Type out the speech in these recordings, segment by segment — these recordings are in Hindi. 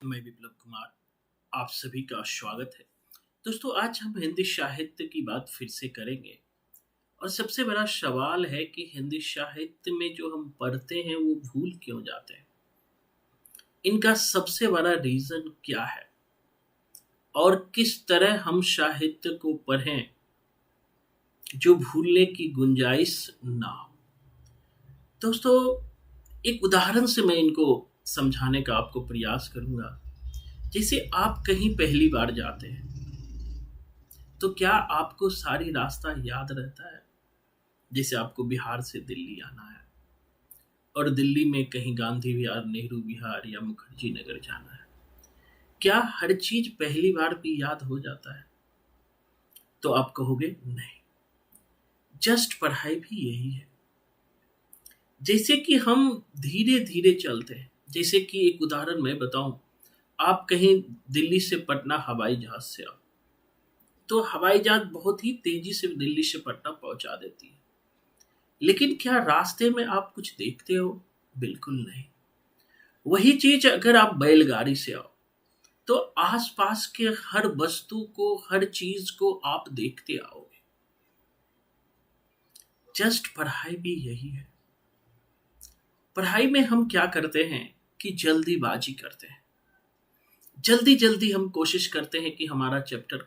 मैं विप्लव कुमार, आप सभी का स्वागत है। दोस्तों, आज हम हिंदी साहित्य की बात फिर से करेंगे और सबसे बड़ा सवाल है कि हिंदी साहित्य में जो हम पढ़ते हैं वो भूल क्यों जाते हैं? इनका सबसे बड़ा रीज़न क्या है? और किस तरह हम साहित्य को पढ़ें जो भूलने की गुंजाइश ना हो? दोस्तों, एक उदाहरण से मैं इनको समझाने का आपको प्रयास करूँगा। जैसे आप कहीं पहली बार जाते हैं, तो क्या आपको सारी रास्ता याद रहता है? जैसे आपको बिहार से दिल्ली आना है और दिल्ली में कहीं गांधी विहार, नेहरू विहार या मुखर्जी नगर जाना है। क्या हर चीज पहली बार भी याद हो जाता है? तो आप कहोगे नहीं। जस्ट पढ़ाई भी यही है। जैसे कि हम धीरे धीरे चलते हैं। जैसे कि एक उदाहरण मैं बताऊं, आप कहीं दिल्ली से पटना हवाई जहाज से आओ, तो हवाई जहाज बहुत ही तेजी से दिल्ली से पटना पहुंचा देती है। लेकिन क्या रास्ते में आप कुछ देखते हो? बिल्कुल नहीं। वही चीज अगर आप बैलगाड़ी से आओ, तो आसपास के हर वस्तु को, हर चीज को आप देखते आओगे। जस्ट पढ़ाई भी यही है। पढ़ाई में हम क्या करते हैं कि जल्दीबाजी करते हैं। जल्दी जल्दी हम कोशिश करते हैं कि हमारा चैप्टर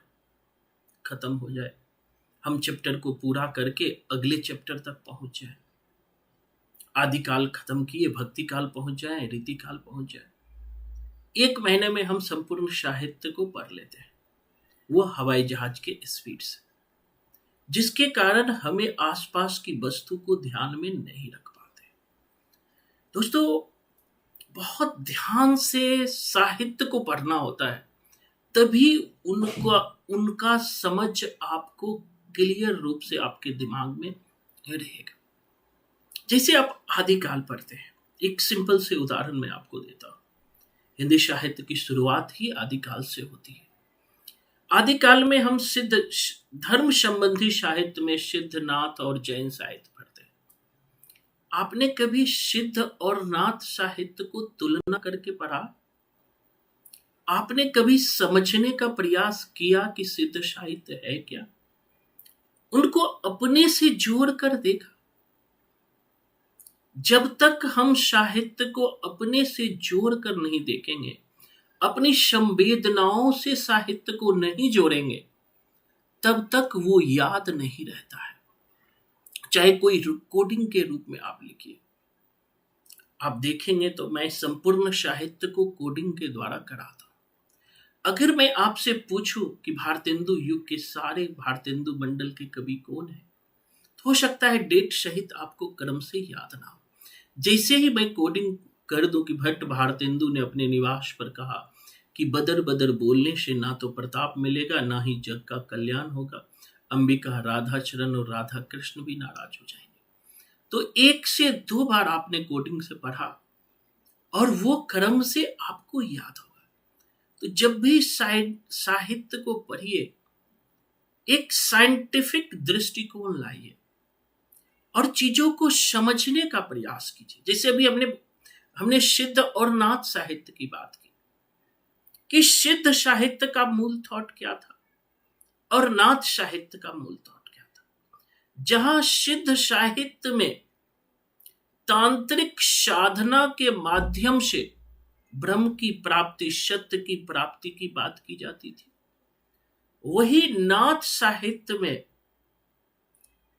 खत्म हो जाए, हम चैप्टर को पूरा करके अगले चैप्टर तक पहुंच जाए। आदिकाल खत्म किए, भक्ति काल पहुंच जाए, रीति काल पहुंच जाए। 1 महीने में हम संपूर्ण साहित्य को पढ़ लेते हैं, वो हवाई जहाज के स्पीड से, जिसके कारण हमें आसपास की वस्तु को ध्यान में नहीं रख पाते। दोस्तों, बहुत ध्यान से साहित्य को पढ़ना होता है, तभी उनका उनका समझ आपको क्लियर रूप से आपके दिमाग में रहेगा। जैसे आप आदिकाल पढ़ते हैं, एक सिंपल से उदाहरण मैं आपको देता हूं। हिंदी साहित्य की शुरुआत ही आदिकाल से होती है। आदिकाल में हम सिद्ध धर्म संबंधी साहित्य में सिद्ध, नाथ और जैन साहित्य पढ़ते हैं। आपने कभी सिद्ध और नाथ साहित्य को तुलना करके पढ़ा? आपने कभी समझने का प्रयास किया कि सिद्ध साहित्य है क्या? उनको अपने से जोड़ कर देखा? जब तक हम साहित्य को अपने से जोड़ कर नहीं देखेंगे, अपनी संवेदनाओं से साहित्य को नहीं जोड़ेंगे, तब तक वो याद नहीं रहता है। चाहे कोई रिकॉर्डिंग के रूप में आप लिखिए, आप देखेंगे तो मैं संपूर्ण साहित्य को कोडिंग के द्वारा कराता हूं। अगर मैं आपसे पूछूं कि भारतेंदु युग के सारे भारतेंदु मंडल के कवि कौन है, तो हो सकता है डेट सहित आपको क्रम से याद ना हो। जैसे ही मैं कोडिंग कर दूं कि भट्ट भारतेंदु ने अपने निवास पर कहा कि बदर बदर बोलने से ना तो प्रताप मिलेगा, ना ही जग का कल्याण होगा, अंबिका, राधा चरण और राधा कृष्ण भी नाराज हो जाएंगे। तो 1 से 2 बार आपने कोडिंग से पढ़ा और वो क्रम से आपको याद होगा। तो जब भी साहित्य को पढ़िए, एक साइंटिफिक दृष्टिकोण लाइए और चीजों को समझने का प्रयास कीजिए। जैसे अभी हमने सिद्ध और नाथ साहित्य की बात की कि सिद्ध साहित्य का मूल थॉट क्या था और नाथ साहित्य का मूल थॉट क्या था। जहां सिद्ध साहित्य में तांत्रिक साधना के माध्यम से ब्रह्म की प्राप्ति, सत्य की प्राप्ति की बात की जाती थी, वही नाथ साहित्य में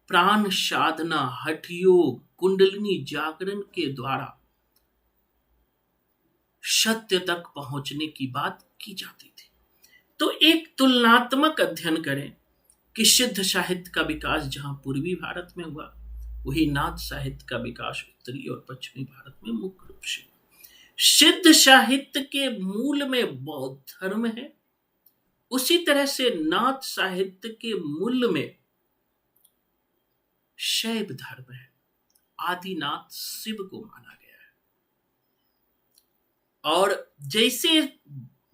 प्राण साधना, हठ योग, कुंडलिनी जागरण के द्वारा सत्य तक पहुंचने की बात की जाती थी। तो एक तुलनात्मक अध्ययन करें कि सिद्ध साहित्य का विकास जहां पूर्वी भारत में हुआ, वही नाथ साहित्य का विकास उत्तरी और पश्चिमी भारत में मुख्य रूप से। सिद्ध साहित्य के मूल में बौद्ध धर्म है, उसी तरह से नाथ साहित्य के मूल में शैव धर्म है। आदिनाथ शिव को माना गया है। और जैसे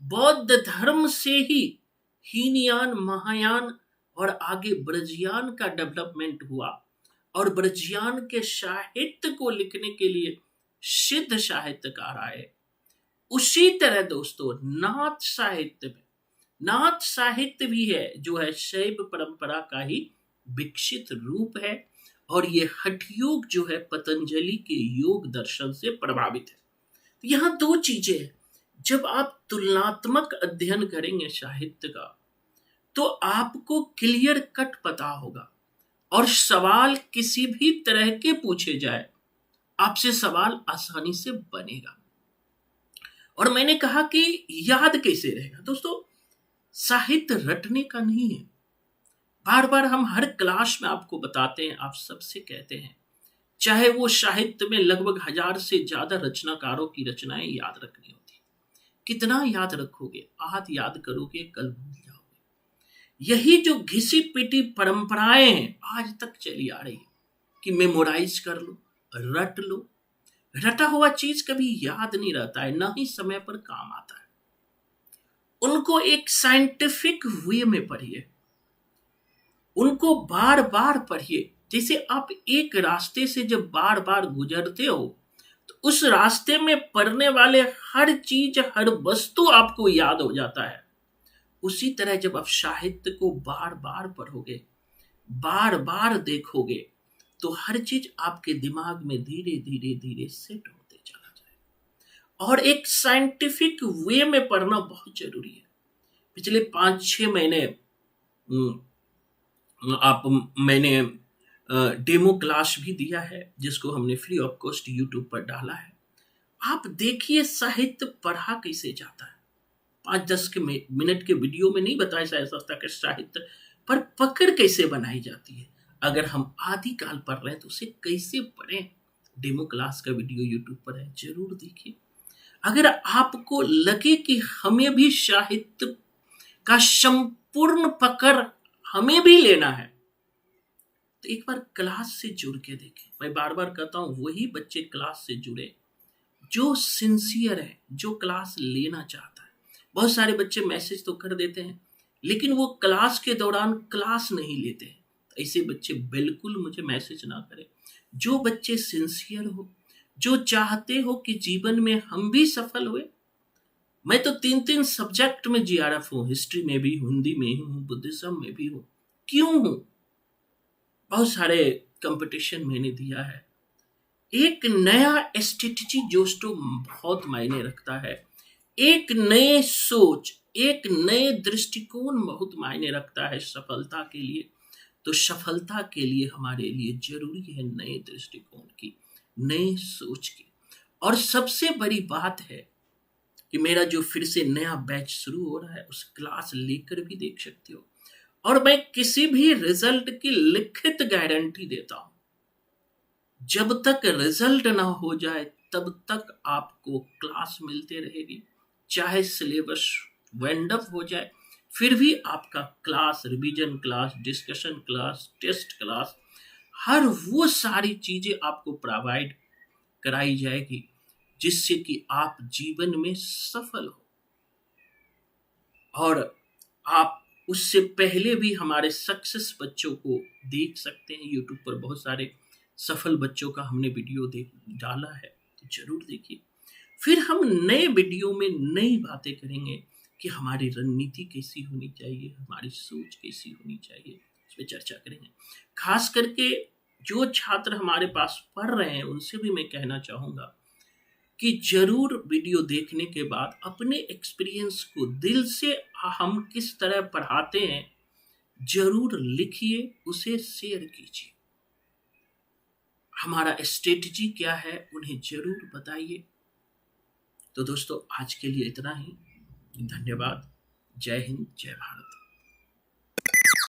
बौद्ध धर्म से ही हीनयान, महायान और आगे ब्रजयान का डेवलपमेंट हुआ और ब्रजयान के साहित्य को लिखने के लिए सिद्ध साहित्यकार आए, उसी तरह दोस्तों नाथ साहित्य भी है जो है शैव परंपरा का ही विकसित रूप है। और ये हठ योग जो है पतंजलि के योग दर्शन से प्रभावित है। तो यहाँ दो चीजें हैं। जब आप तुलनात्मक अध्ययन करेंगे साहित्य का तो आपको क्लियर कट पता होगा, और सवाल किसी भी तरह के पूछे जाए आपसे सवाल आसानी से बनेगा। और मैंने कहा कि याद कैसे रहेगा दोस्तों, साहित्य रटने का नहीं है। बार बार हम हर क्लास में आपको बताते हैं, आप सबसे कहते हैं, चाहे वो साहित्य में लगभग 1000 से ज्यादा रचनाकारों की रचनाएं याद रखनी होती। कितना याद रखोगे? आज याद करोगे कल भूल जाओगे। यही जो घिसी पिटी परंपराएं हैं आज तक चली आ रही है कि मेमोराइज कर लो, रट लो। रटा हुआ चीज कभी याद नहीं रहता है, ना ही समय पर काम आता है। उनको एक साइंटिफिक वे में पढ़िए, उनको बार बार पढ़िए। जैसे आप एक रास्ते से जब बार बार गुजरते हो तो उस रास्ते में पढ़ने वाले हर चीज, हर वस्तु आपको याद हो जाता है। उसी तरह जब आप साहित्य को बार बार पढ़ोगे, बार बार देखोगे, तो हर चीज आपके दिमाग में धीरे धीरे धीरे सेट होते चला जाएगा। और एक साइंटिफिक वे में पढ़ना बहुत जरूरी है। पिछले 5-6 महीने मैंने डेमो क्लास भी दिया है जिसको हमने फ्री ऑफ कॉस्ट यूट्यूब पर डाला है। आप देखिए साहित्य पढ़ा कैसे जाता है। 5-10 के मिनट के वीडियो में नहीं बताया जा सकता कि साहित्य पर पकड़ कैसे बनाई जाती है। अगर हम आदिकाल पढ़ रहे हैं तो उसे कैसे पढ़ें, डेमो क्लास का वीडियो यूट्यूब पर है, जरूर देखिए। अगर आपको लगे कि हमें भी साहित्य का संपूर्ण पकड़ हमें भी लेना है तो एक बार क्लास से जुड़ के देखें। मैं बार बार कहता हूं, वही बच्चे क्लास से जुड़े जो सिंसियर है, जो क्लास लेना चाहता है। बहुत सारे बच्चे मैसेज तो कर देते हैं लेकिन वो क्लास के दौरान क्लास नहीं लेते हैं। तो ऐसे बच्चे बिल्कुल मुझे मैसेज ना करें। जो बच्चे सिंसियर हो, जो चाहते हो कि जीवन में हम भी सफल हुए। मैं तो 3-3 सब्जेक्ट में जीआरएफ हूँ, हिस्ट्री में भी, हिंदी में हूँ, बुद्धिज्म में भी हूँ। क्यों हूँ? बहुत सारे कंपटीशन मैंने दिया है। एक नया स्ट्रेटजी दोस्तों बहुत मायने रखता है। एक नए सोच, एक नए दृष्टिकोण बहुत मायने रखता है सफलता के लिए। तो सफलता के लिए हमारे लिए जरूरी है नए दृष्टिकोण की, नए सोच की। और सबसे बड़ी बात है कि मेरा जो फिर से नया बैच शुरू हो रहा है उस क्लास लेकर भी देख सकते हो। और मैं किसी भी रिजल्ट की लिखित गारंटी देता हूं। जब तक रिजल्ट ना हो जाए तब तक आपको क्लास मिलते रहेगी। चाहे सिलेबस वाइंड अप हो जाए फिर भी आपका class, revision class, discussion class, test class, हर वो सारी चीजें आपको प्रोवाइड कराई जाएगी जिससे कि आप जीवन में सफल हो। और आप उससे पहले भी हमारे सक्सेस बच्चों को देख सकते हैं। यूट्यूब पर बहुत सारे सफल बच्चों का हमने वीडियो डाला है, तो जरूर देखिए। फिर हम नए वीडियो में नई बातें करेंगे कि हमारी रणनीति कैसी होनी चाहिए, हमारी सोच कैसी होनी चाहिए, इस पर चर्चा करेंगे। खास करके जो छात्र हमारे पास पढ़ रहे हैं उनसे भी मैं कहना चाहूंगा कि जरूर वीडियो देखने के बाद अपने एक्सपीरियंस को दिल से हम किस तरह पढ़ाते हैं जरूर लिखिए, उसे शेयर कीजिए। हमारा स्ट्रेटजी क्या है उन्हें जरूर बताइए। तो दोस्तों आज के लिए इतना ही। धन्यवाद। जय हिंद, जय भारत।